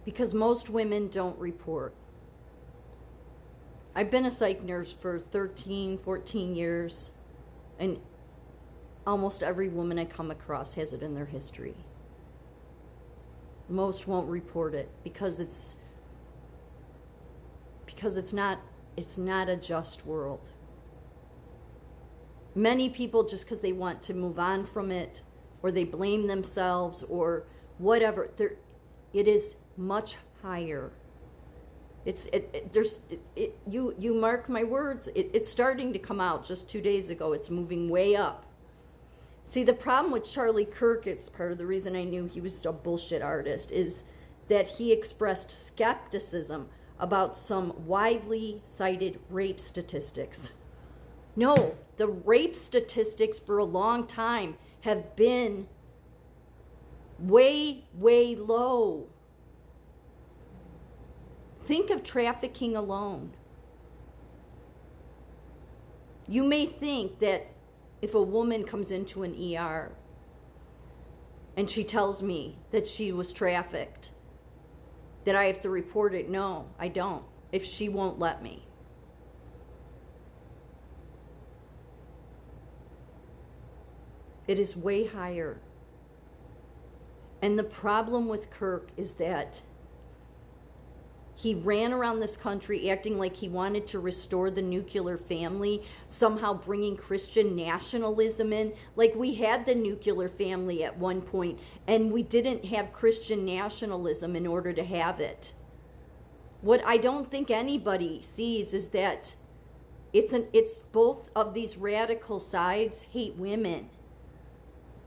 Because most women don't report. I've been a psych nurse for 13, 14 years, and almost every woman I come across has it in their history. Most won't report it because it's not a just world. Many people, just because they want to move on from it, or they blame themselves, or whatever, it is much higher. You mark my words, it's starting to come out just 2 days ago. It's moving way up. See, the problem with Charlie Kirk, it's part of the reason I knew he was a bullshit artist, is that he expressed skepticism about some widely cited rape statistics. No, the rape statistics for a long time have been way, way low. Think of trafficking alone. You may think that if a woman comes into an ER and she tells me that she was trafficked, that I have to report it. No, I don't, if she won't let me. It is way higher. And the problem with Kirk is that he ran around this country acting like he wanted to restore the nuclear family, somehow bringing Christian nationalism in. Like we had the nuclear family at one point, and we didn't have Christian nationalism in order to have it. What I don't think anybody sees is that it's both of these radical sides hate women.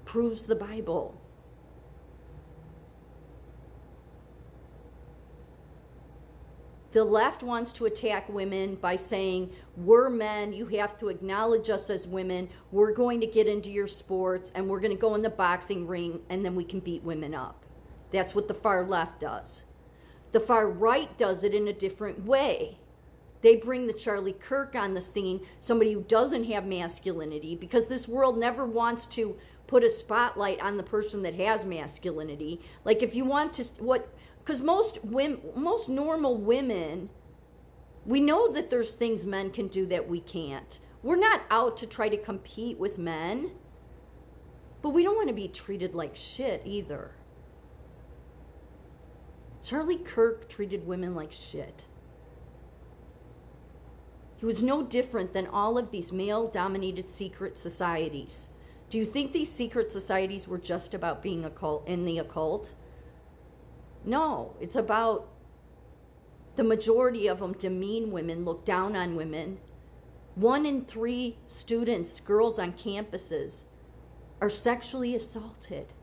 Proves the Bible. The left wants to attack women by saying, we're men, you have to acknowledge us as women, we're going to get into your sports, and we're going to go in the boxing ring, and then we can beat women up. That's what the far left does. The far right does it in a different way. They bring the Charlie Kirk on the scene, somebody who doesn't have masculinity, because this world never wants to put a spotlight on the person that has masculinity. Like if you want to, because most normal women, we know that there's things men can do that we can't. We're not out to try to compete with men, but we don't want to be treated like shit either. Charlie Kirk treated women like shit. He was no different than all of these male-dominated secret societies. Do you think these secret societies were just about being in the occult? No, it's about the majority of them demean women, look down on women. 1 in 3 students, girls on campuses, are sexually assaulted.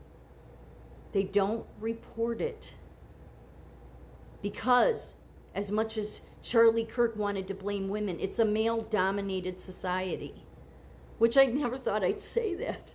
They don't report it. Because as much as Charlie Kirk wanted to blame women, it's a male-dominated society. Which I never thought I'd say that.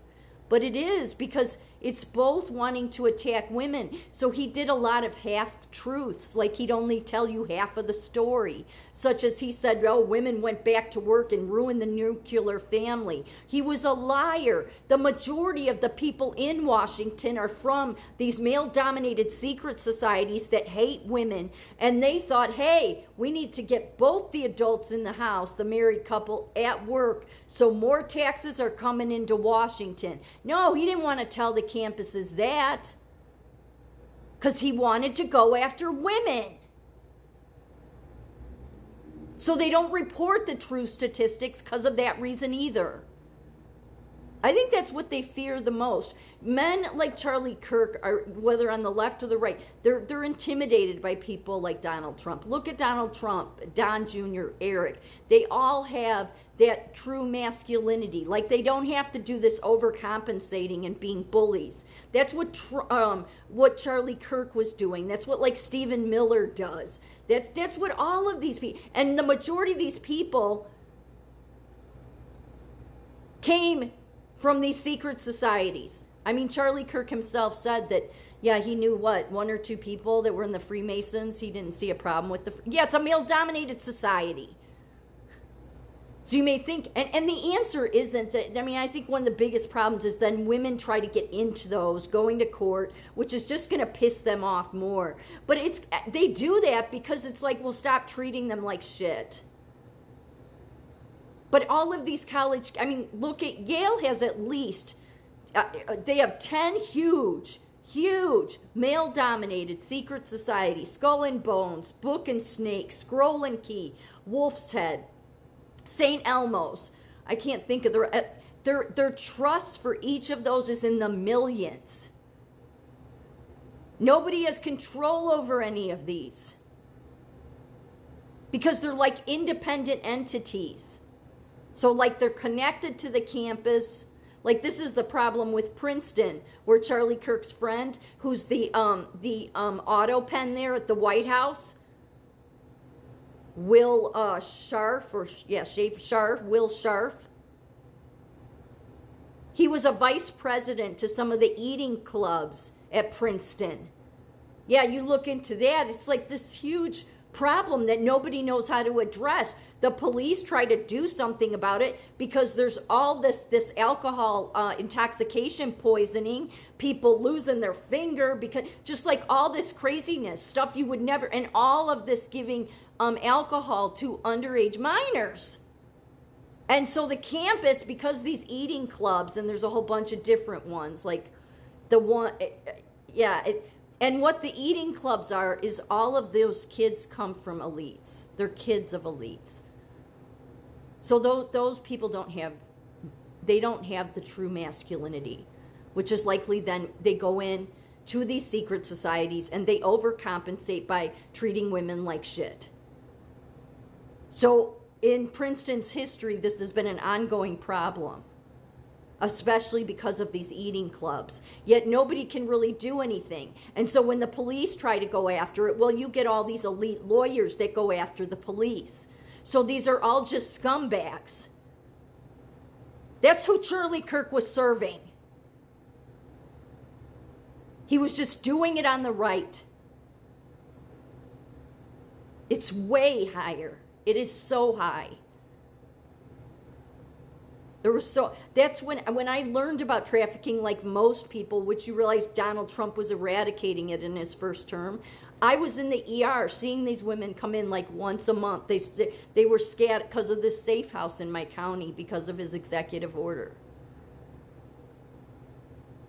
But it is, because it's both wanting to attack women. So he did a lot of half-truths, like he'd only tell you half of the story. Such as he said, oh, women went back to work and ruined the nuclear family. He was a liar. The majority of the people in Washington are from these male-dominated secret societies that hate women. And they thought, hey, we need to get both the adults in the house, the married couple, at work, so more taxes are coming into Washington. No, he didn't want to tell the campuses that, because he wanted to go after women. So they don't report the true statistics because of that reason either. I think that's what they fear the most. Men like Charlie Kirk, are, whether on the left or the right, they're intimidated by people like Donald Trump. Look at Donald Trump, Don Jr., Eric. They all have that true masculinity. Like they don't have to do this overcompensating and being bullies. That's what Charlie Kirk was doing. That's what like Stephen Miller does. That's what all of these people, and the majority of these people came from these secret societies. I mean, Charlie Kirk himself said that, yeah, he knew 1 or 2 people that were in the Freemasons. He didn't see a problem with it's a male-dominated society. So you may think, and the answer isn't that, I mean, I think one of the biggest problems is then women try to get into those, going to court, which is just going to piss them off more. But they do that because it's like, we'll stop treating them like shit. But all of these college, I mean, look at, Yale has at least, they have 10 huge male-dominated secret societies: Skull and Bones, Book and Snake, Scroll and Key, Wolf's Head, St. Elmo's. I can't think of their trust for each of those is in the millions. Nobody has control over any of these because they're like independent entities. So like they're connected to the campus. Like this is the problem with Princeton, where Charlie Kirk's friend, who's the auto pen there at the White House, Will Scharf, Will Scharf. He was a vice president to some of the eating clubs at Princeton. Yeah, you look into that, it's like this huge problem that nobody knows how to address. The police try to do something about it because there's all this alcohol intoxication poisoning, people losing their finger, because just like all this craziness, stuff you would never, and all of this giving alcohol to underage minors. And so the campus, because these eating clubs, and there's a whole bunch of different ones, like the one, and what the eating clubs are is all of those kids come from elites. They're kids of elites. So those people don't have the true masculinity, which is likely then they go in to these secret societies and they overcompensate by treating women like shit. So in Princeton's history, this has been an ongoing problem, especially because of these eating clubs. Yet nobody can really do anything. And so when the police try to go after it, well, you get all these elite lawyers that go after the police. So these are all just scumbags. That's who Charlie Kirk was serving. He was just doing it on the right. It's way higher. It is so high. That's when I learned about trafficking, like most people, which you realize Donald Trump was eradicating it in his first term. I was in the ER seeing these women come in like once a month. They were scattered because of this safe house in my county because of his executive order.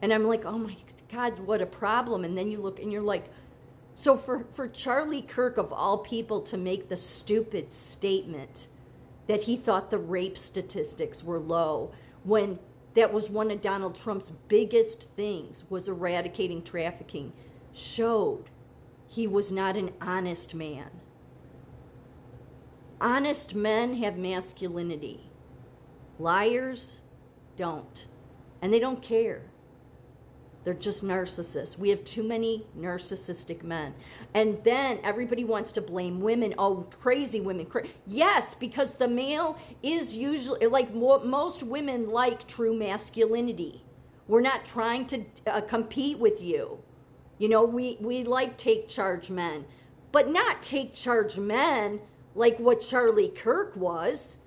And I'm like, oh my God, what a problem. And then you look and you're like, so for Charlie Kirk, of all people, to make the stupid statement that he thought the rape statistics were low, when that was one of Donald Trump's biggest things, was eradicating trafficking, showed he was not an honest man. Honest men have masculinity. Liars don't. And they don't care. They're just narcissists. We have too many narcissistic men. And then everybody wants to blame women. Oh, crazy women. Yes, because the male is usually, like most women like true masculinity. We're not trying to compete with you. You know, we like take charge men. But not take charge men like what Charlie Kirk was.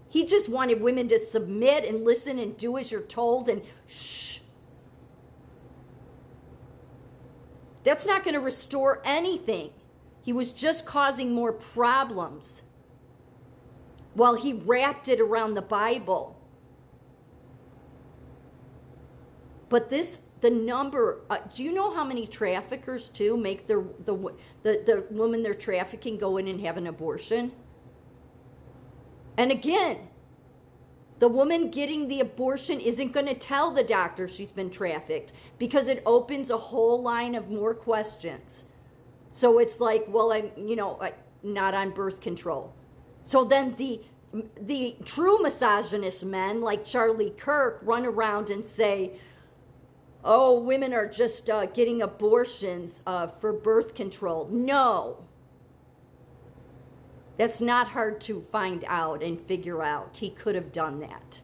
He just wanted women to submit and listen and do as you're told and shh. That's not going to restore anything. He was just causing more problems while he wrapped it around the Bible. But the number, do you know how many traffickers too make the woman they're trafficking go in and have an abortion? And again, the woman getting the abortion isn't going to tell the doctor she's been trafficked because it opens a whole line of more questions. So it's like, well, I'm not on birth control. So then the true misogynist men like Charlie Kirk run around and say, oh, women are just getting abortions for birth control. No. That's not hard to find out and figure out. He could have done that.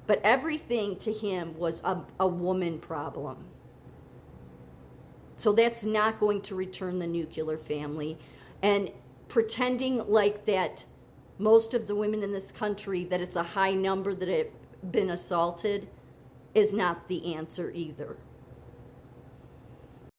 But everything to him was a woman problem. So that's not going to return the nuclear family. And pretending like that most of the women in this country, that it's a high number that have been assaulted, is not the answer either.